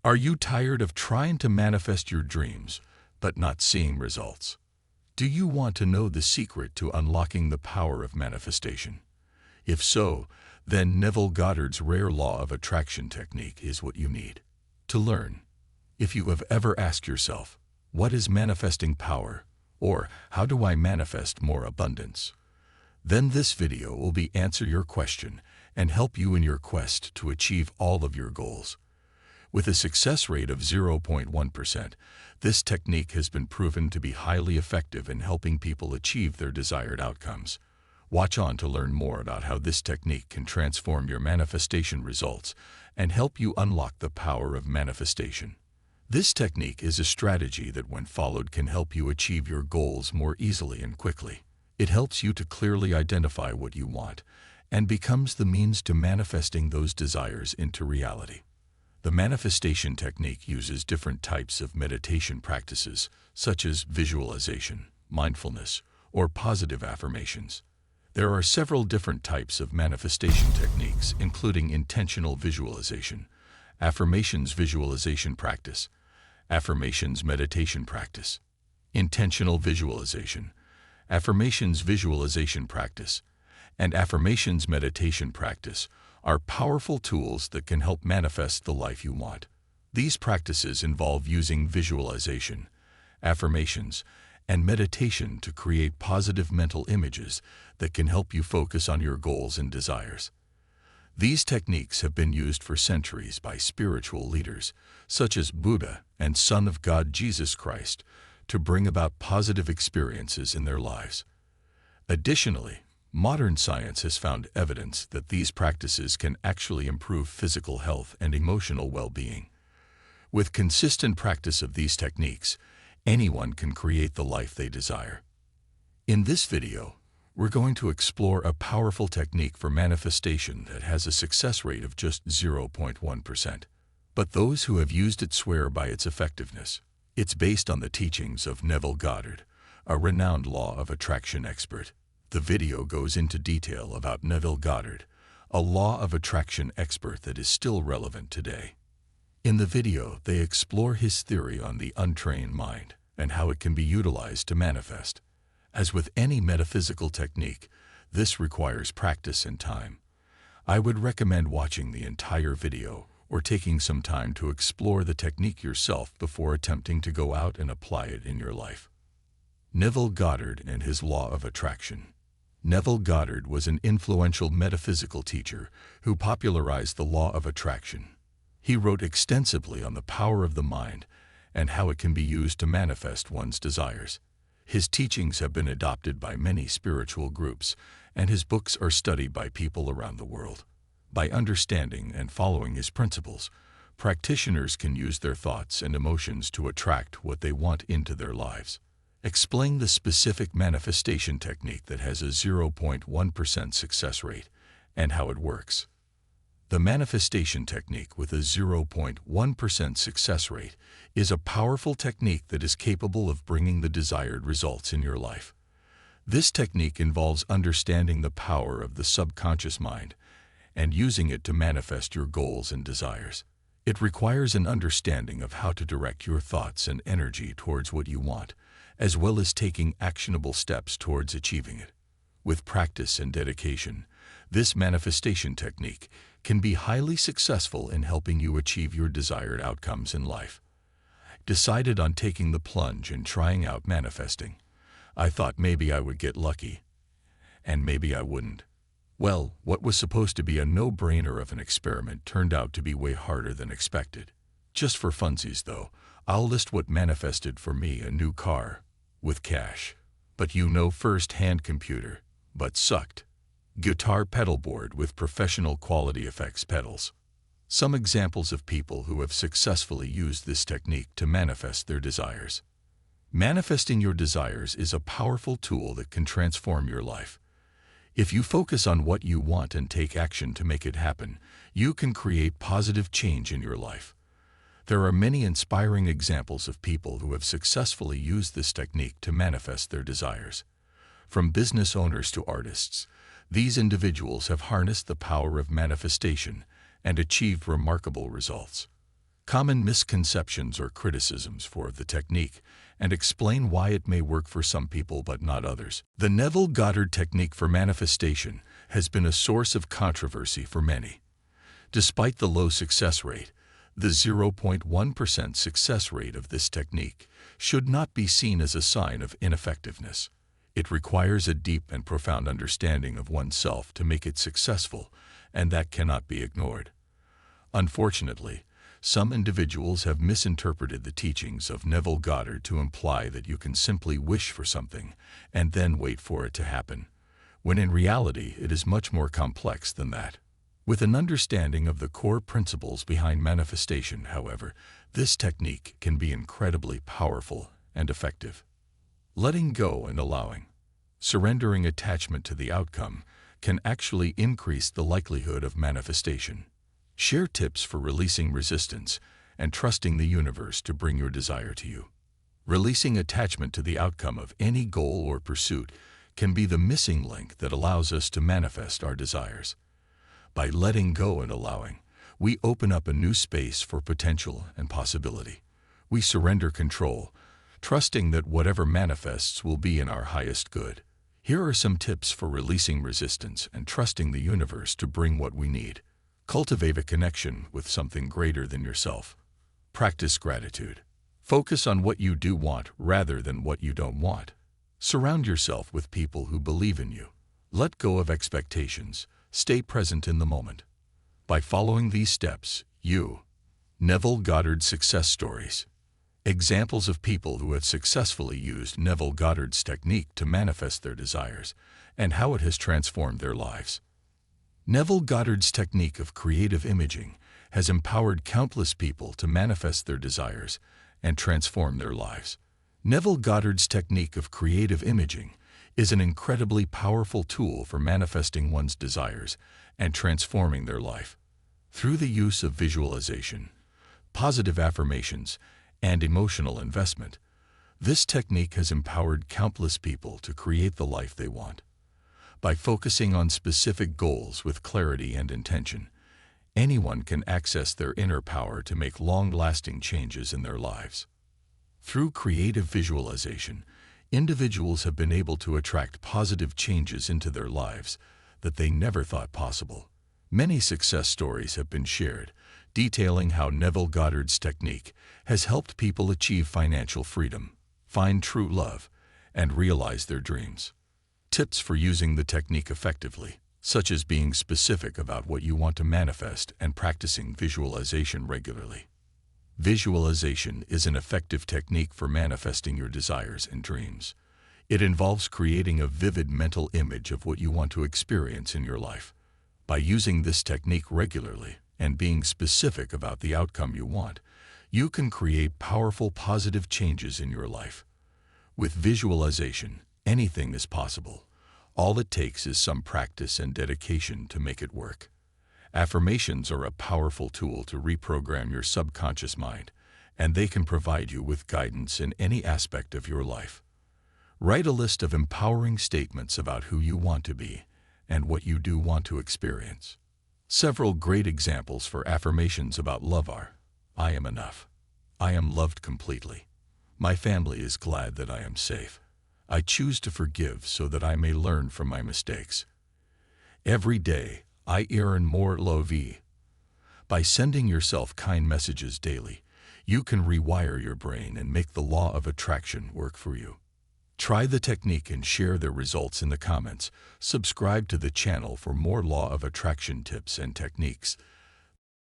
Are you tired of trying to manifest your dreams, but not seeing results? Do you want to know the secret to unlocking the power of manifestation? If so, then Neville Goddard's rare law of attraction technique is what you need to learn. If you have ever asked yourself, what is manifesting power? Or how do I manifest more abundance? Then this video will answer your question and help you in your quest to achieve all of your goals. With a success rate of 0.1%, this technique has been proven to be highly effective in helping people achieve their desired outcomes. Watch on to learn more about how this technique can transform your manifestation results and help you unlock the power of manifestation. This technique is a strategy that, when followed, can help you achieve your goals more easily and quickly. It helps you to clearly identify what you want and becomes the means to manifesting those desires into reality. The manifestation technique uses different types of meditation practices, such as visualization, mindfulness, or positive affirmations. There are several different types of manifestation techniques, including intentional visualization, affirmations visualization practice, affirmations meditation practice, intentional visualization, affirmations visualization practice, and affirmations meditation practice are powerful tools that can help manifest the life you want. These practices involve using visualization, affirmations, and meditation to create positive mental images that can help you focus on your goals and desires. These techniques have been used for centuries by spiritual leaders, such as Buddha and Son of God Jesus Christ, to bring about positive experiences in their lives. Additionally, modern science has found evidence that these practices can actually improve physical health and emotional well-being. With consistent practice of these techniques, anyone can create the life they desire. In this video, we're going to explore a powerful technique for manifestation that has a success rate of just 0.1%. But those who have used it swear by its effectiveness. It's based on the teachings of Neville Goddard, a renowned law of attraction expert. The video goes into detail about Neville Goddard, a law of attraction expert that is still relevant today. In the video, they explore his theory on the untrained mind and how it can be utilized to manifest. As with any metaphysical technique, this requires practice and time. I would recommend watching the entire video or taking some time to explore the technique yourself before attempting to go out and apply it in your life. Neville Goddard and his law of attraction. Neville Goddard was an influential metaphysical teacher who popularized the law of attraction. He wrote extensively on the power of the mind and how it can be used to manifest one's desires. His teachings have been adopted by many spiritual groups, and his books are studied by people around the world. By understanding and following his principles, practitioners can use their thoughts and emotions to attract what they want into their lives. Explain the specific manifestation technique that has a 0.1% success rate and how it works. The manifestation technique with a 0.1% success rate is a powerful technique that is capable of bringing the desired results in your life. This technique involves understanding the power of the subconscious mind and using it to manifest your goals and desires. It requires an understanding of how to direct your thoughts and energy towards what you want, as well as taking actionable steps towards achieving it. With practice and dedication, this manifestation technique can be highly successful in helping you achieve your desired outcomes in life. Decided on taking the plunge and trying out manifesting. I thought maybe I would get lucky, and maybe I wouldn't. Well, what was supposed to be a no-brainer of an experiment turned out to be way harder than expected. Just for funsies though, I'll list what manifested for me: a new car, with cash, but first-hand computer, but sucked. Guitar pedal board with professional quality effects pedals. Some examples of people who have successfully used this technique to manifest their desires. Manifesting your desires is a powerful tool that can transform your life. If you focus on what you want and take action to make it happen, you can create positive change in your life. There are many inspiring examples of people who have successfully used this technique to manifest their desires. From business owners to artists, these individuals have harnessed the power of manifestation and achieved remarkable results. common misconceptions or criticisms for the technique, and explain why it may work for some people but not others. The Neville Goddard technique for manifestation has been a source of controversy for many. Despite the low success rate, the 0.1% success rate of this technique should not be seen as a sign of ineffectiveness. It requires a deep and profound understanding of oneself to make it successful, and that cannot be ignored. Unfortunately, some individuals have misinterpreted the teachings of Neville Goddard to imply that you can simply wish for something and then wait for it to happen, when in reality it is much more complex than that. With an understanding of the core principles behind manifestation, however, this technique can be incredibly powerful and effective. Letting go and allowing. Surrendering attachment to the outcome can actually increase the likelihood of manifestation. Share tips for releasing resistance and trusting the universe to bring your desire to you. Releasing attachment to the outcome of any goal or pursuit can be the missing link that allows us to manifest our desires. By letting go and allowing, we open up a new space for potential and possibility. We surrender control, trusting that whatever manifests will be in our highest good. Here are some tips for releasing resistance and trusting the universe to bring what we need. Cultivate a connection with something greater than yourself. Practice gratitude. Focus on what you do want rather than what you don't want. Surround yourself with people who believe in you. Let go of expectations. Stay present in the moment. By following these steps, Neville Goddard success stories. Examples of people who have successfully used Neville Goddard's technique to manifest their desires and how it has transformed their lives. Neville Goddard's technique of creative imaging has empowered countless people to manifest their desires and transform their lives. Neville Goddard's technique of creative imaging is an incredibly powerful tool for manifesting one's desires and transforming their life. Through the use of visualization, positive affirmations, and emotional investment, this technique has empowered countless people to create the life they want. By focusing on specific goals with clarity and intention, anyone can access their inner power to make long-lasting changes in their lives. Through creative visualization, individuals have been able to attract positive changes into their lives that they never thought possible. Many success stories have been shared, detailing how Neville Goddard's technique has helped people achieve financial freedom, find true love, and realize their dreams. Tips for using the technique effectively, such as being specific about what you want to manifest and practicing visualization regularly. Visualization is an effective technique for manifesting your desires and dreams. It involves creating a vivid mental image of what you want to experience in your life. By using this technique regularly and being specific about the outcome you want, you can create powerful positive changes in your life. With visualization, anything is possible. All it takes is some practice and dedication to make it work. Affirmations are a powerful tool to reprogram your subconscious mind, and they can provide you with guidance in any aspect of your life. Write a list of empowering statements about who you want to be and what you do want to experience. Several great examples for affirmations about love are: I am enough. I am loved completely. My family is glad that I am safe. I choose to forgive so that I may learn from my mistakes. Every day, I earn more love. By sending yourself kind messages daily, you can rewire your brain and make the law of attraction work for you. Try the technique and share their results in the comments. Subscribe to the channel for more law of attraction tips and techniques.